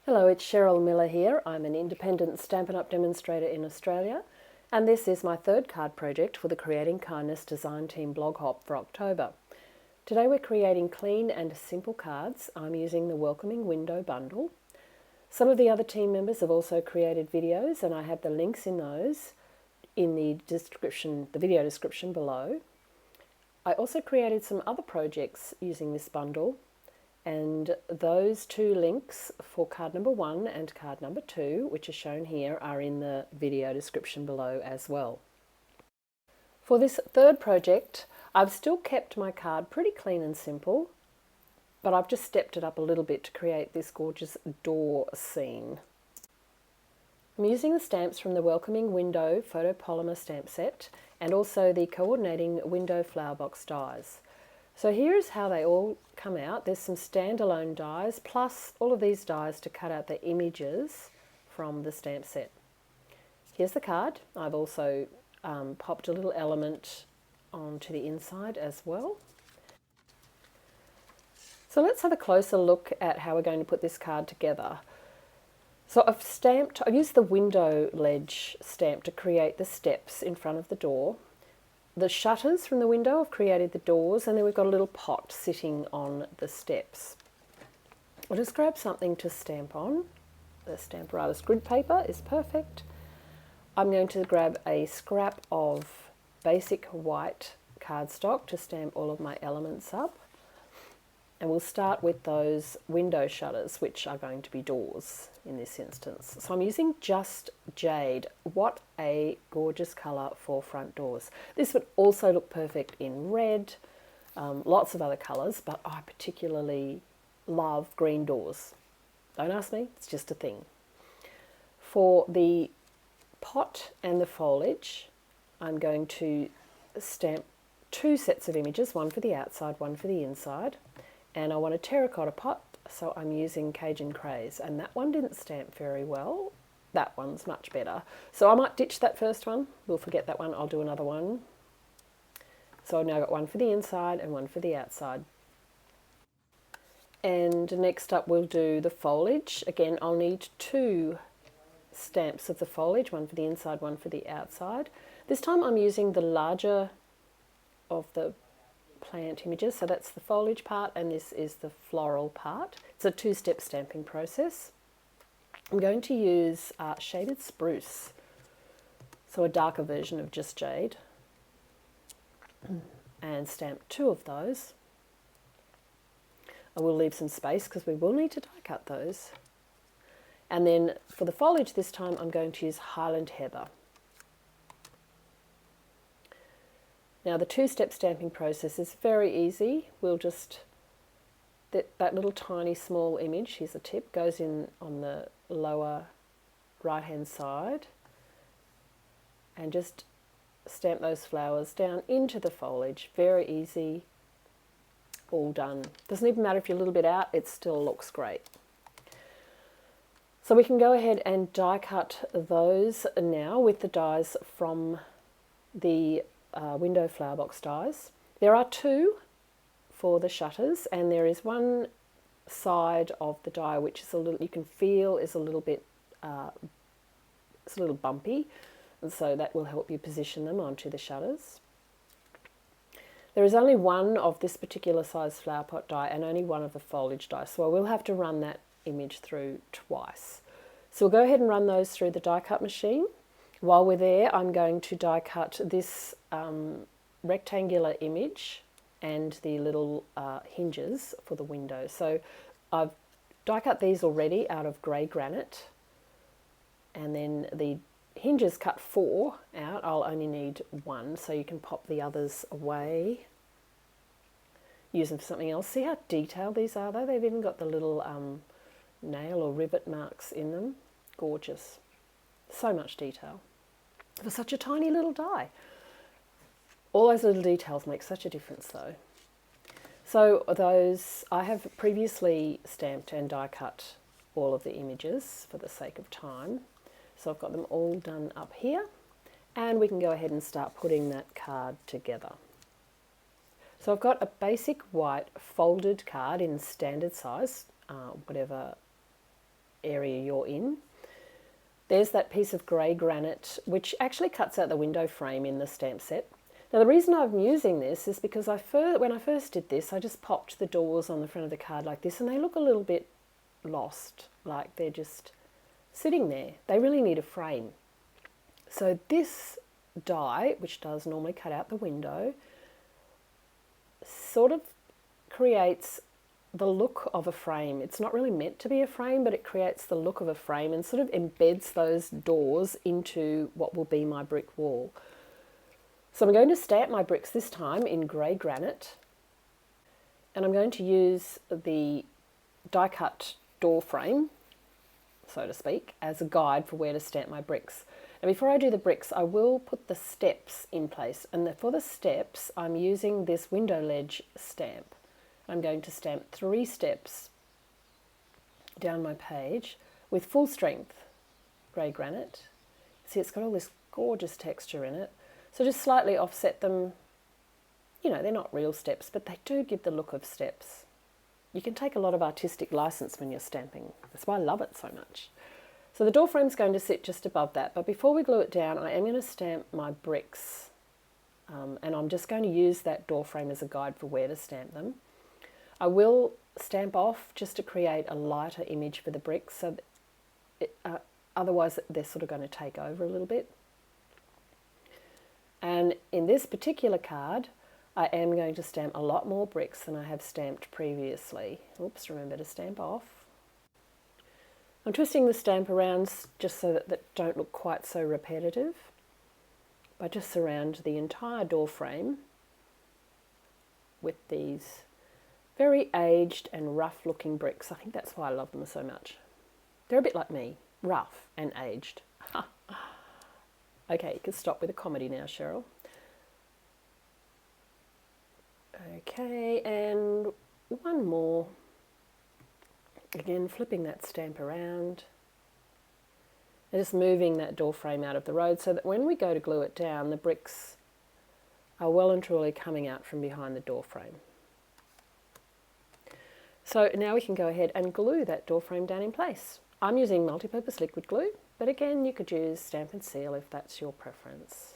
Hello, it's Cheryl Miller here. I'm an independent Stampin' Up! Demonstrator in Australia, and this is my third card project for the Creating Kindness Design Team blog hop for October. Today we're creating clean and simple cards. I'm using the Welcoming Window bundle. Some of the other team members have also created videos, and I have the links in those in the video description below. I also created some other projects using this bundle, and those two links for card number 1 and card number 2, which are shown here, are in the video description below as well. For this third project, I've still kept my card pretty clean and simple, but I've just stepped it up a little bit to create this gorgeous door scene. I'm using the stamps from the Welcoming Window photopolymer stamp set and also the coordinating window flower box dies. So here's how they all come out. There's some standalone dies plus all of these dies to cut out the images from the stamp set. Here's the card. I've also popped a little element onto the inside as well. So let's have a closer look at how we're going to put this card together. So I've used the window ledge stamp to create the steps in front of the door. The shutters from the window have created the doors, and then we've got a little pot sitting on the steps. I'll just grab something to stamp on. The Stamparatus grid paper is perfect. I'm going to grab a scrap of basic white cardstock to stamp all of my elements up. And we'll start with those window shutters, which are going to be doors in this instance. So I'm using just jade. What a gorgeous colour for front doors. This would also look perfect in red, lots of other colours, but I particularly love green doors. Don't ask me, it's just a thing. For the pot and the foliage, I'm going to stamp 2 sets of images, one for the outside, one for the inside. And I want a terracotta pot, so I'm using Cajun Craze, and that one didn't stamp very well. That one's much better. So I might ditch that first one. We'll forget that one. I'll do another one. So I've now got one for the inside and one for the outside. And next up we'll do the foliage. Again, I'll need 2 stamps of the foliage, one for the inside, one for the outside. This time I'm using the larger of the plant images, so that's the foliage part and this is the floral part. It's a 2-step stamping process. I'm going to use shaded spruce, so a darker version of just jade, and stamp 2 of those. I will leave some space because we will need to die cut those. And then for the foliage this time I'm going to use Highland Heather. Now the 2-step stamping process is very easy. We'll just, that little tiny small image, here's a tip, goes in on the lower right hand side, and just stamp those flowers down into the foliage. Very easy, all done. Doesn't even matter if you're a little bit out, it still looks great. So we can go ahead and die cut those now with the dies from the window flower box dies. There are 2 for the shutters, and there is one side of the die which is a little, you can feel is a little bit, it's a little bumpy, and so that will help you position them onto the shutters. There is only one of this particular size flower pot die and only one of the foliage die, so I will have to run that image through twice. So we'll go ahead and run those through the die cut machine. While we're there, I'm going to die cut this rectangular image and the little hinges for the window. So I've die cut these already out of grey granite, and then the hinges cut 4 out. I'll only need 1, so you can pop the others away, use them for something else. See how detailed these are though? They've even got the little nail or rivet marks in them. Gorgeous. So much detail for such a tiny little die. All those little details make such a difference though. So those, I have previously stamped and die cut all of the images for the sake of time. So I've got them all done up here, and we can go ahead and start putting that card together. So I've got a basic white folded card in standard size, whatever area you're in. There's that piece of grey granite, which actually cuts out the window frame in the stamp set. Now the reason I'm using this is because when I first did this, I just popped the doors on the front of the card like this, and they look a little bit lost, like they're just sitting there. They really need a frame. So this die, which does normally cut out the window, sort of creates the look of a frame. It's not really meant to be a frame, but it creates the look of a frame and sort of embeds those doors into what will be my brick wall. So I'm going to stamp my bricks this time in grey granite, and I'm going to use the die cut door frame, so to speak, as a guide for where to stamp my bricks. And before I do the bricks, I will put the steps in place, and for the steps I'm using this window ledge stamp. I'm going to stamp 3 steps down my page with full strength grey granite. See, it's got all this gorgeous texture in it. So just slightly offset them. You know, they're not real steps, but they do give the look of steps. You can take a lot of artistic license when you're stamping. That's why I love it so much. So the door frame's going to sit just above that, but before we glue it down, I am going to stamp my bricks. And I'm just going to use that door frame as a guide for where to stamp them. I will stamp off just to create a lighter image for the bricks, so that otherwise they're sort of going to take over a little bit. And in this particular card, I am going to stamp a lot more bricks than I have stamped previously. Oops, remember to stamp off. I'm twisting the stamp around just so that they don't look quite so repetitive. I just surround the entire door frame with these very aged and rough looking bricks. I think that's why I love them so much. They're a bit like me, rough and aged. Okay, you can stop with a comedy now, Cheryl. Okay, and one more. Again, flipping that stamp around. And just moving that door frame out of the road so that when we go to glue it down, the bricks are well and truly coming out from behind the door frame. So now we can go ahead and glue that door frame down in place. I'm using multi-purpose liquid glue, but again you could use stamp and seal if that's your preference.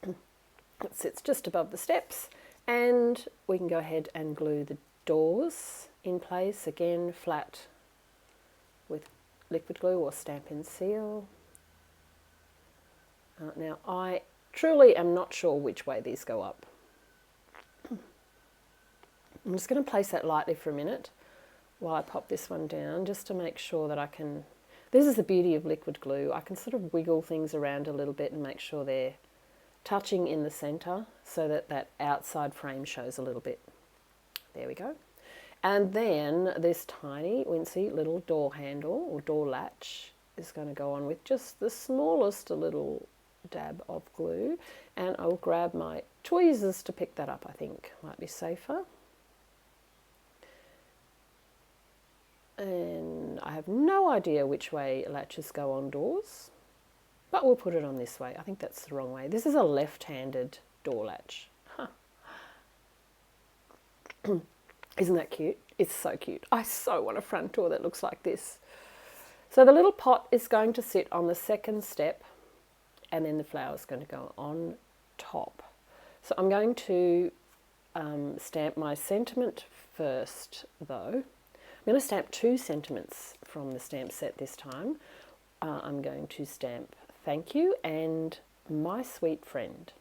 It sits just above the steps, and we can go ahead and glue the doors in place, again flat with liquid glue or stamp and seal. Now I truly am not sure which way these go up. I'm just going to place that lightly for a minute while I pop this one down, just to make sure that I can, this is the beauty of liquid glue, I can sort of wiggle things around a little bit and make sure they're touching in the centre so that that outside frame shows a little bit. There we go. And then this tiny wincy little door handle or door latch is going to go on with just the smallest little dab of glue, and I'll grab my tweezers to pick that up. I think might be safer. And I have no idea which way latches go on doors, but we'll put it on this way. I think that's the wrong way. This is a left-handed door latch. Huh. Isn't that cute? It's so cute. I so want a front door that looks like this. So the little pot is going to sit on the second step, and then the flower is going to go on top. So I'm going to stamp my sentiment first, though. I'm going to stamp 2 sentiments from the stamp set this time. I'm going to stamp thank you and my sweet friend.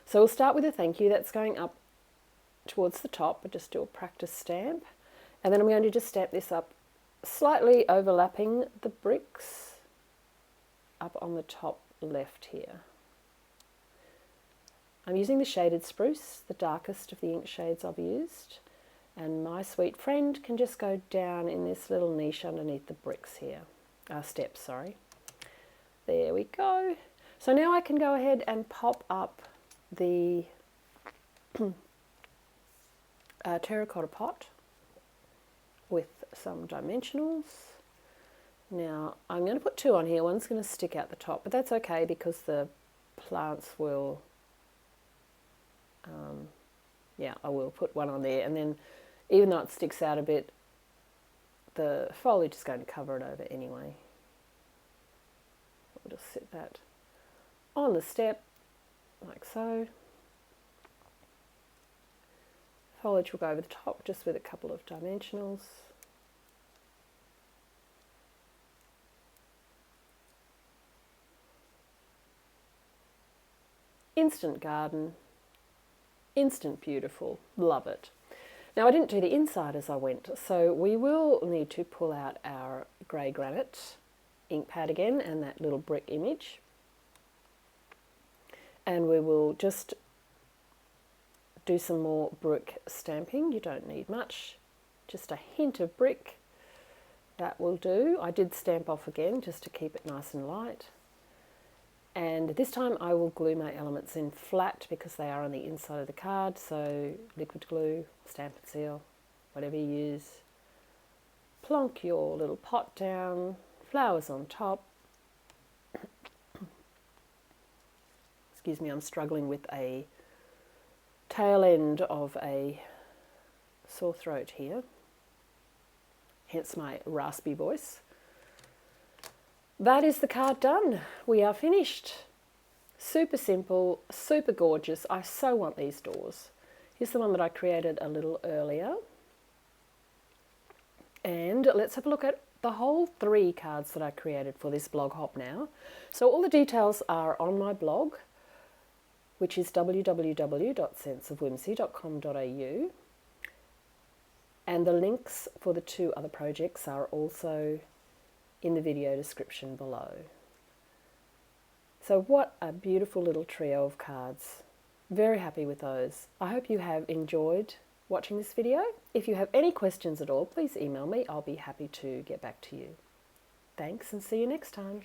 So we'll start with a thank you. That's going up towards the top, but just do a practice stamp. And then I'm going to just stamp this up, slightly overlapping the bricks up on the top left here. I'm using the shaded spruce, the darkest of the ink shades I've used. And my sweet friend can just go down in this little niche underneath the bricks here. Steps, sorry. There we go. So now I can go ahead and pop up the terracotta pot with some dimensionals. Now I'm going to put 2 on here. One's going to stick out the top, but that's okay because the plants will Yeah, I will put one on there, and then even though it sticks out a bit, the foliage is going to cover it over anyway. We'll just set that on the step like so. Foliage will go over the top just with a couple of dimensionals. Instant garden, instant beautiful, love it. Now I didn't do the inside as I went, so we will need to pull out our grey granite ink pad again and that little brick image. And we will just do some more brick stamping. You don't need much, just a hint of brick. That will do. I did stamp off again just to keep it nice and light. And this time I will glue my elements in flat because they are on the inside of the card. So liquid glue, stamp and seal, whatever you use. Plonk your little pot down, flowers on top. Excuse me, I'm struggling with a tail end of a sore throat here, hence my raspy voice. That is the card done. We are finished. Super simple, super gorgeous. I so want these doors. Here's the one that I created a little earlier. And let's have a look at the whole 3 cards that I created for this blog hop now. So all the details are on my blog, which is www.senseofwhimsy.com.au, and the links for the 2 other projects are also in the video description below. So what a beautiful little trio of cards. Very happy with those. I hope you have enjoyed watching this video. If you have any questions at all, please email me. I'll be happy to get back to you. Thanks and see you next time.